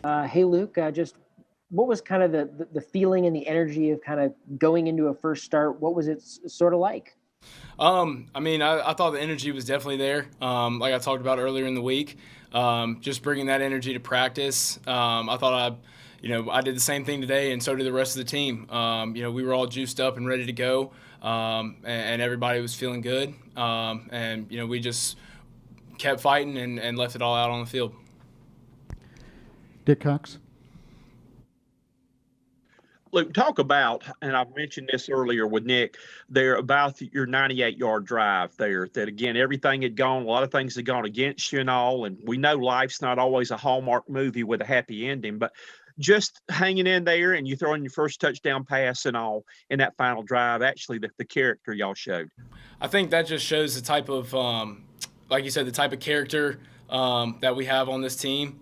Hey, Luke, just what was kind of the feeling and the energy of kind of going into a first start? What was it sort of like? I thought the energy was definitely there. Like I talked about earlier in the week, just bringing that energy to practice. I thought I did the same thing today, and so did the rest of the team. We were all juiced up and ready to go, and everybody was feeling good. We just kept fighting and left it all out on the field. Dick Cox. Luke, talk about, and I've mentioned this earlier with Nick, there about your 98-yard drive there. That again, everything had gone, a lot of things had gone against you and all. And we know life's not always a Hallmark movie with a happy ending, but just hanging in there and you throwing your first touchdown pass and all in that final drive, actually, the character y'all showed. I think that just shows the type of, like you said, the type of character that we have on this team.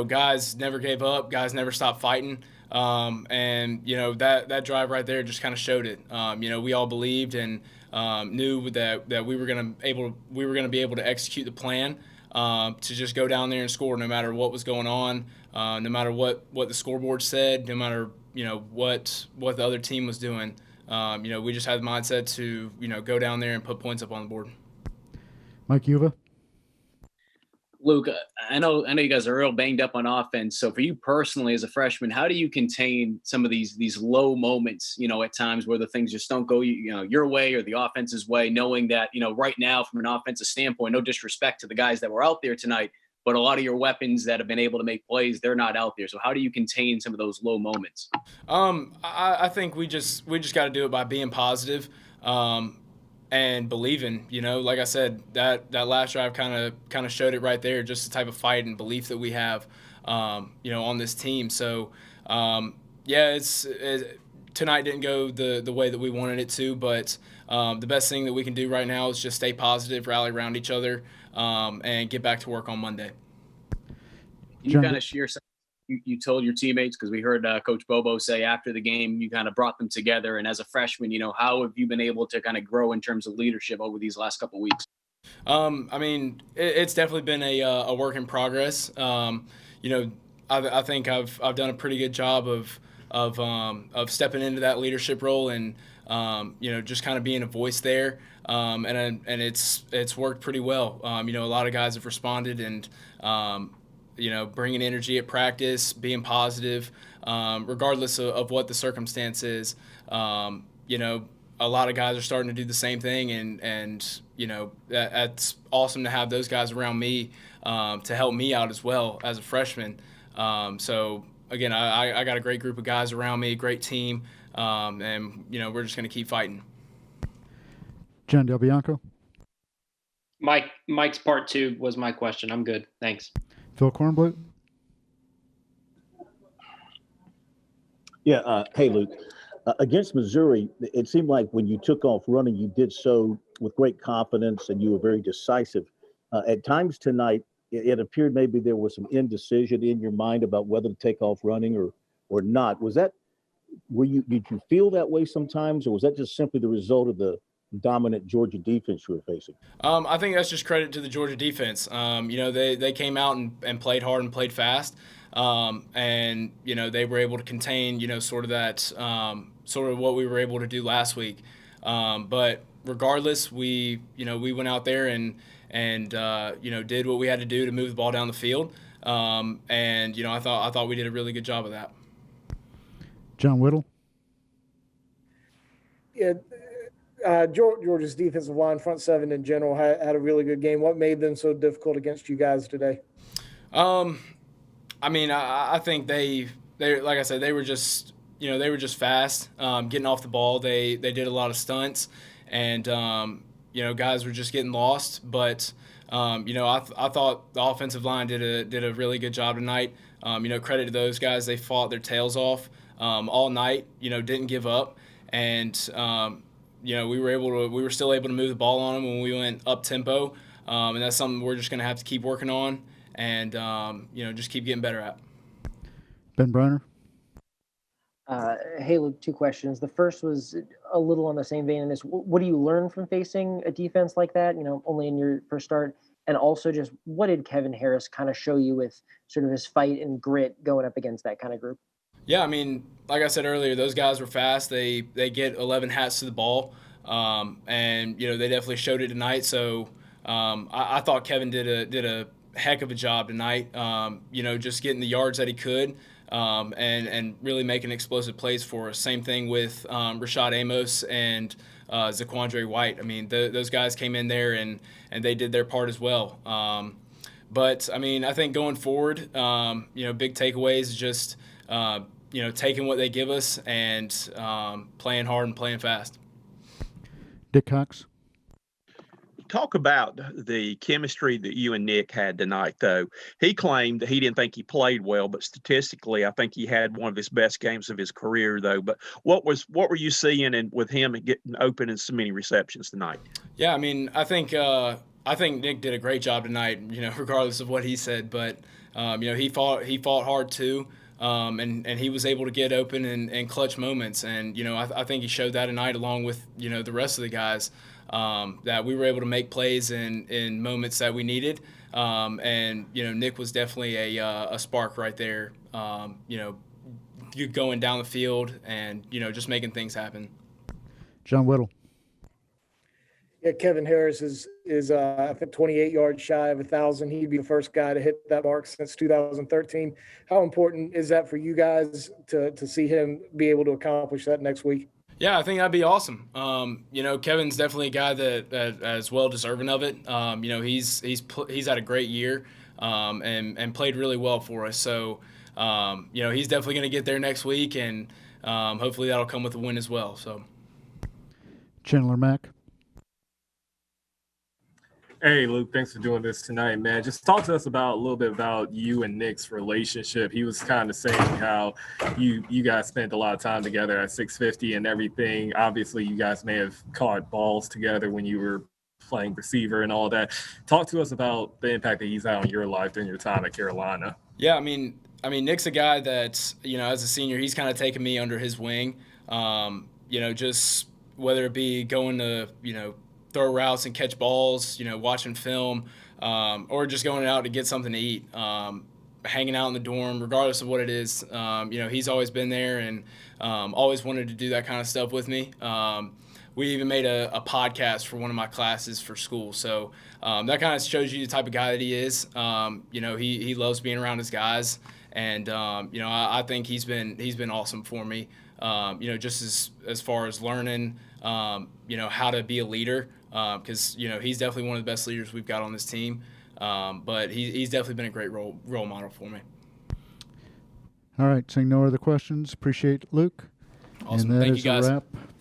Guys never gave up. Guys never stopped fighting. That drive right there just kind of showed it. We all believed and knew that we were gonna be able to execute the plan to just go down there and score no matter what was going on, no matter what the scoreboard said, no matter what the other team was doing. We just had the mindset to go down there and put points up on the board. Mike Yuva. Luke, I know you guys are real banged up on offense. So for you personally as a freshman, how do you contain some of these low moments, at times where the things just don't go your way or the offense's way, knowing that, right now from an offensive standpoint, no disrespect to the guys that were out there tonight, but a lot of your weapons that have been able to make plays, they're not out there. So how do you contain some of those low moments? I think we just got to do it by being positive. And believing, like I said, that last drive kind of showed it right there, just the type of fight and belief that we have, on this team. So, tonight didn't go the way that we wanted it to, but the best thing that we can do right now is just stay positive, rally around each other, and get back to work on Monday. You kind of share some. You told your teammates, because we heard Coach Bobo say after the game, you kind of brought them together. And as a freshman, how have you been able to kind of grow in terms of leadership over these last couple of weeks? It's definitely been a work in progress. I think I've done a pretty good job of stepping into that leadership role and just kind of being a voice there. And it's worked pretty well. A lot of guys have responded and bringing energy at practice, being positive, regardless of what the circumstance is. A lot of guys are starting to do the same thing, and that's awesome to have those guys around me to help me out as well as a freshman. So again, I got a great group of guys around me, great team, and we're just going to keep fighting. John Del Bianco. Mike's part two was my question. I'm good. Thanks. Phil Kornblut. Yeah. Hey, Luke. Against Missouri, it seemed like when you took off running, you did so with great confidence and you were very decisive. At times tonight, it appeared maybe there was some indecision in your mind about whether to take off running or not. Did you feel that way sometimes, or was that just simply the result of the dominant Georgia defense you were facing? I think that's just credit to the Georgia defense. They came out and played hard and played fast. They were able to contain, sort of that, sort of what we were able to do last week. But regardless, we went out there and did what we had to do to move the ball down the field. I thought we did a really good job of that. John Whittle. Yeah. Georgia's defensive line, front seven in general, had a really good game. What made them so difficult against you guys today? I think they like I said, they were just fast, getting off the ball. They did a lot of stunts, and guys were just getting lost. But I thought the offensive line did a really good job tonight. Credit to those guys. They fought their tails off all night. Didn't give up, and we were still able to move the ball on them when we went up tempo, and that's something we're just going to have to keep working on and just keep getting better at. Ben Brenner. Hey, Luke, two questions. The first was a little on the same vein in this. What do you learn from facing a defense like that, only in your first start? And also just what did Kevin Harris kind of show you with sort of his fight and grit going up against that kind of group? Yeah, I mean, like I said earlier, those guys were fast. They get 11 hats to the ball, and they definitely showed it tonight. So I thought Kevin did a heck of a job tonight. Just getting the yards that he could, and really making explosive plays for us. Same thing with Rashad Amos and Zaquandre White. I mean, those guys came in there and they did their part as well. But I mean, I think going forward, big takeaways is just taking what they give us and playing hard and playing fast. Dick Cox. Talk about the chemistry that you and Nick had tonight, though. He claimed that he didn't think he played well, but statistically, I think he had one of his best games of his career, though. But what were you seeing with him getting open in so many receptions tonight? Yeah, I mean, I think Nick did a great job tonight. Regardless of what he said, but he fought hard too. And he was able to get open in clutch moments. And, I think he showed that tonight along with, the rest of the guys, that we were able to make plays in moments that we needed. And, Nick was definitely a spark right there, going down the field and, just making things happen. John Whittle. Yeah, Kevin Harris is I think 28 yards shy of 1,000. He'd be the first guy to hit that mark since 2013. How important is that for you guys to see him be able to accomplish that next week? Yeah, I think that'd be awesome. Kevin's definitely a guy that is well deserving of it. He's had a great year and played really well for us. So he's definitely going to get there next week, and hopefully that'll come with a win as well. So, Chandler Mack. Hey, Luke, thanks for doing this tonight, man. Just talk to us a little bit about you and Nick's relationship. He was kind of saying how you guys spent a lot of time together at 650 and everything. Obviously, you guys may have caught balls together when you were playing receiver and all that. Talk to us about the impact that he's had on your life during your time at Carolina. Yeah, I mean, Nick's a guy that, as a senior, he's kind of taken me under his wing. Just whether it be going to, throw routes and catch balls, watching film, or just going out to get something to eat, hanging out in the dorm, regardless of what it is. He's always been there and always wanted to do that kind of stuff with me. We even made a podcast for one of my classes for school. So that kind of shows you the type of guy that he is. He loves being around his guys. And, I think he's been awesome for me, just as far as learning, how to be a leader. Because he's definitely one of the best leaders we've got on this team, but he's definitely been a great role model for me. All right, seeing no other questions, appreciate Luke. Awesome. And that Thank is you, guys. a wrap